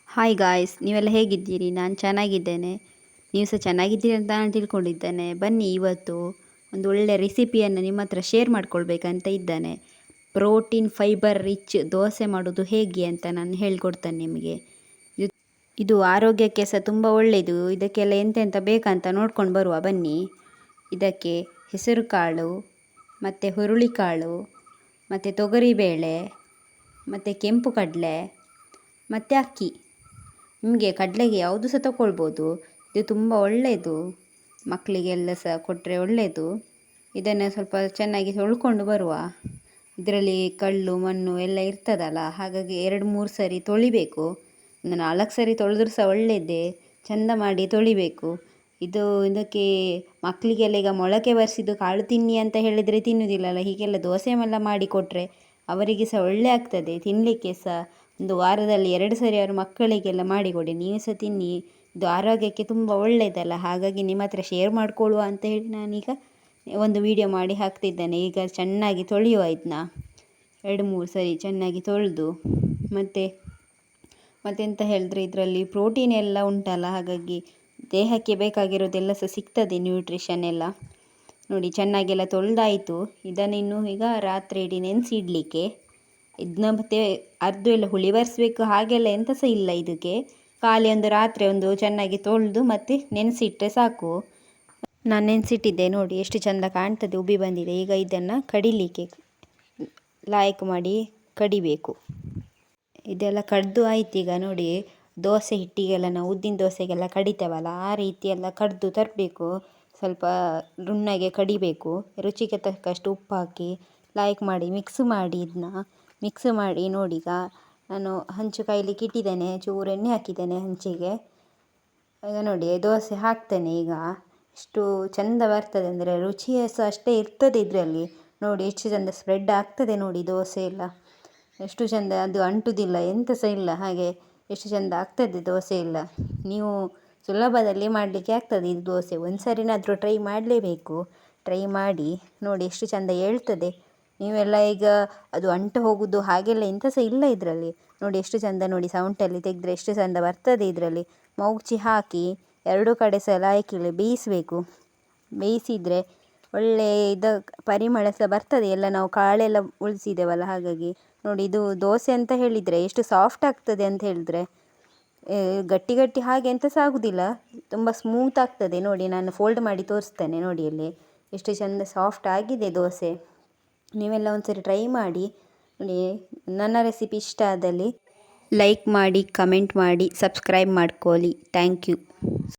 Hi guys, ನೀವೆಲ್ಲ ಹೇಗಿದ್ದೀರಿ? ನಾನು ಚೆನ್ನಾಗಿದ್ದೇನೆ. ನೀವು ಸಹ ಚೆನ್ನಾಗಿದ್ದೀರಿ ಅಂತ ನಾನು ತಿಳ್ಕೊಂಡಿದ್ದೇನೆ. ಬನ್ನಿ, ಇವತ್ತು ಒಂದು ಒಳ್ಳೆಯ ರೆಸಿಪಿಯನ್ನು ನಿಮ್ಮ ಹತ್ರ ಶೇರ್ ಮಾಡ್ಕೊಳ್ಬೇಕಂತ ಇದ್ದಾನೆ. ಪ್ರೋಟೀನ್ ಫೈಬರ್ ರಿಚ್ ದೋಸೆ ಮಾಡೋದು ಹೇಗೆ ಅಂತ ನಾನು ಹೇಳ್ಕೊಡ್ತೇನೆ ನಿಮಗೆ. ಇದು ಆರೋಗ್ಯಕ್ಕೆ ಸಹ ತುಂಬ ಒಳ್ಳೆಯದು. ಇದಕ್ಕೆಲ್ಲ ಎಂತೆಂತ ಬೇಕಂತ ನೋಡ್ಕೊಂಡು ಬರುವ ಬನ್ನಿ. ಇದಕ್ಕೆ ಹೆಸರು ಕಾಳು ಮತ್ತು ಹುರುಳಿಕಾಳು ಮತ್ತು ತೊಗರಿಬೇಳೆ ಮತ್ತು ಕೆಂಪು ಕಡಲೆ ಮತ್ತು ಅಕ್ಕಿ. ನಿಮಗೆ ಕಡಲೆಗೆ ಯಾವುದು ಸಹ ತಗೊಳ್ಬೋದು. ಇದು ತುಂಬ ಒಳ್ಳೆಯದು, ಮಕ್ಕಳಿಗೆಲ್ಲ ಸಹ ಕೊಟ್ಟರೆ ಒಳ್ಳೆಯದು. ಇದನ್ನು ಸ್ವಲ್ಪ ಚೆನ್ನಾಗಿ ತೊಳ್ಕೊಂಡು ಬರುವ. ಇದರಲ್ಲಿ ಕಲ್ಲು ಮಣ್ಣು ಎಲ್ಲ ಇರ್ತದಲ್ಲ, ಹಾಗಾಗಿ 2-3 ಸರಿ ತೊಳಿಬೇಕು. ಒಂದು 4 ಸರಿ ತೊಳೆದ್ರೂ ಸಹ ಒಳ್ಳೆಯದೇ. ಚೆಂದ ಮಾಡಿ ತೊಳಿಬೇಕು. ಇದಕ್ಕೆ ಮಕ್ಕಳಿಗೆಲ್ಲ ಈಗ ಮೊಳಕೆ ಬರಿಸಿದ್ದು ಕಾಳು ತಿನ್ನಿ ಅಂತ ಹೇಳಿದರೆ ತಿನ್ನುವುದಿಲ್ಲಲ್ಲ. ಹೀಗೆಲ್ಲ ದೋಸೆ ಎಲ್ಲ ಮಾಡಿ ಕೊಟ್ಟರೆ ಅವರಿಗೆ ಸಹ ಒಳ್ಳೆ ಆಗ್ತದೆ. ತಿನ್ನಲಿಕ್ಕೆ ಸಹ ಒಂದು ವಾರದಲ್ಲಿ 2 ಸರಿ ಅವರ ಮಕ್ಕಳಿಗೆಲ್ಲ ಮಾಡಿಕೊಡಿ. ನೀವು ಸಹ ತಿನ್ನಿ, ಇದು ಆರೋಗ್ಯಕ್ಕೆ ತುಂಬ ಒಳ್ಳೆಯದಲ್ಲ. ಹಾಗಾಗಿ ನಿಮ್ಮ ಹತ್ರ ಶೇರ್ ಮಾಡಿಕೊಳ್ಳುವ ಅಂತ ಹೇಳಿ ನಾನೀಗ ಒಂದು ವಿಡಿಯೋ ಮಾಡಿ ಹಾಕ್ತಿದ್ದೇನೆ. ಈಗ ಚೆನ್ನಾಗಿ ತೊಳೆಯುವ. ಇದನ್ನ 2-3 ಸರಿ ಚೆನ್ನಾಗಿ ತೊಳೆದು ಮತ್ತೆಂತ ಹೇಳಿದ್ರೆ ಇದರಲ್ಲಿ ಪ್ರೋಟೀನ್ ಎಲ್ಲ ಉಂಟಲ್ಲ, ಹಾಗಾಗಿ ದೇಹಕ್ಕೆ ಬೇಕಾಗಿರೋದೆಲ್ಲ ಸಹ ಸಿಗ್ತದೆ, ನ್ಯೂಟ್ರಿಷನ್ ಎಲ್ಲ. ನೋಡಿ, ಚೆನ್ನಾಗೆಲ್ಲ ತೊಳೆದಾಯಿತು. ಇದನ್ನಿನ್ನು ಈಗ ರಾತ್ರಿ ಇಡೀ ನೆನೆಸಿಡ್ಲಿಕ್ಕೆ. ಇದನ್ನ ಮತ್ತೆ ಅರ್ಧ ಎಲ್ಲ ಹುಳಿ ಬರಿಸ್ಬೇಕು ಹಾಗೆಲ್ಲ ಎಂತ ಸಹ ಇಲ್ಲ. ಇದಕ್ಕೆ ಖಾಲಿ ಒಂದು ರಾತ್ರಿ ಒಂದು ಚೆನ್ನಾಗಿ ತೊಳೆದು ಮತ್ತೆ ನೆನೆಸಿಟ್ಟರೆ ಸಾಕು. ನಾನು ನೆನೆಸಿಟ್ಟಿದ್ದೆ, ನೋಡಿ ಎಷ್ಟು ಚೆಂದ ಕಾಣ್ತದೆ, ಉಬ್ಬಿ ಬಂದಿದೆ. ಈಗ ಇದನ್ನು ಕಡಿಲಿಕ್ಕೆ ಲಾಯ್ಕ್ ಮಾಡಿ ಕಡಿಬೇಕು. ಇದೆಲ್ಲ ಕಡ್ದು ಆಯ್ತು. ಈಗ ನೋಡಿ, ದೋಸೆ ಹಿಟ್ಟಿಗೆಲ್ಲ ನಾವು ಉದ್ದಿನ ದೋಸೆಗೆಲ್ಲ ಕಡಿತೇವಲ್ಲ, ಆ ರೀತಿ ಎಲ್ಲ ಕಡ್ದು ತರಬೇಕು. ಸ್ವಲ್ಪ ನುಣ್ಣಗೆ ಕಡಿಬೇಕು. ರುಚಿಗೆ ತಕ್ಕಷ್ಟು ಉಪ್ಪು ಹಾಕಿ ಲಾಯ್ಕ್ ಮಾಡಿ ಮಿಕ್ಸ್ ಮಾಡಿ ನೋಡಿ. ಈಗ ನಾನು ಹಂಚು ಕಾಯ್ಲಿಕ್ಕೆ ಇಟ್ಟಿದ್ದೇನೆ, ಚೂರು ಎಣ್ಣೆ ಹಾಕಿದ್ದೇನೆ ಹಂಚಿಗೆ. ಈಗ ನೋಡಿ, ದೋಸೆ ಹಾಕ್ತೇನೆ. ಈಗ ಎಷ್ಟು ಚೆಂದ ಬರ್ತದೆ ಅಂದರೆ ರುಚಿ ಸಹ ಅಷ್ಟೇ ಇರ್ತದೆ ಇದರಲ್ಲಿ. ನೋಡಿ ಎಷ್ಟು ಚೆಂದ ಸ್ಪ್ರೆಡ್ ಆಗ್ತದೆ ನೋಡಿ ದೋಸೆ ಎಲ್ಲ. ಎಷ್ಟು ಚೆಂದ, ಅದು ಅಂಟುವುದಿಲ್ಲ, ಎಂತ ಸಹ ಇಲ್ಲ. ಹಾಗೆ ಎಷ್ಟು ಚೆಂದ ಆಗ್ತದೆ ದೋಸೆ ಎಲ್ಲ. ನೀವು ಸುಲಭದಲ್ಲಿ ಮಾಡಲಿಕ್ಕೆ ಆಗ್ತದೆ ಇದು ದೋಸೆ. ಒಂದು ಸರಿನಾದರೂ ಟ್ರೈ ಮಾಡಲೇಬೇಕು. ಟ್ರೈ ಮಾಡಿ ನೋಡಿ ಎಷ್ಟು ಚೆಂದ ಹೇಳ್ತದೆ. ನೀವೆಲ್ಲ ಈಗ ಅದು ಅಂಟು ಹೋಗೋದು ಹಾಗೆಲ್ಲ ಎಂತ ಸಹ ಇಲ್ಲ ಇದರಲ್ಲಿ. ನೋಡಿ ಎಷ್ಟು ಚೆಂದ, ನೋಡಿ ಸೌಂಟಲ್ಲಿ ತೆಗೆದ್ರೆ ಎಷ್ಟು ಚೆಂದ ಬರ್ತದೆ ಇದರಲ್ಲಿ. ಮೌಚಿ ಹಾಕಿ 2 ಕಡೆ ಸಹ ಲಾಯ್ಕಿಲ್ಲಿ ಬೇಯಿಸಬೇಕು. ಬೇಯಿಸಿದರೆ ಒಳ್ಳೆ ಪರಿಮಳ ಸಹ ಬರ್ತದೆ. ಎಲ್ಲ ನಾವು ಕಾಳೆಲ್ಲ ಉಳಿಸಿದ್ದೇವಲ್ಲ, ಹಾಗಾಗಿ ನೋಡಿ. ಇದು ದೋಸೆ ಅಂತ ಹೇಳಿದರೆ ಎಷ್ಟು ಸಾಫ್ಟ್ ಆಗ್ತದೆ ಅಂತ ಹೇಳಿದ್ರೆ, ಗಟ್ಟಿ ಗಟ್ಟಿ ಹಾಗೆ ಎಂತ ಸಹ ಆಗೋದಿಲ್ಲ, ತುಂಬ ಸ್ಮೂತ್ ಆಗ್ತದೆ. ನೋಡಿ, ನಾನು ಫೋಲ್ಡ್ ಮಾಡಿ ತೋರಿಸ್ತೇನೆ. ನೋಡಿ ಅಲ್ಲಿ ಎಷ್ಟು ಚೆಂದ ಸಾಫ್ಟ್ ಆಗಿದೆ ದೋಸೆ. ನೀವೆಲ್ಲ ಒಂದ್ಸರಿ ಟ್ರೈ ಮಾಡಿ ನೋಡಿ. ನನ್ನ ರೆಸಿಪಿ ಇಷ್ಟ ಆದಲ್ಲಿ ಲೈಕ್ ಮಾಡಿ, ಕಮೆಂಟ್ ಮಾಡಿ, ಸಬ್ಸ್ಕ್ರೈಬ್ ಮಾಡ್ಕೊಳ್ಳಿ. Thank you.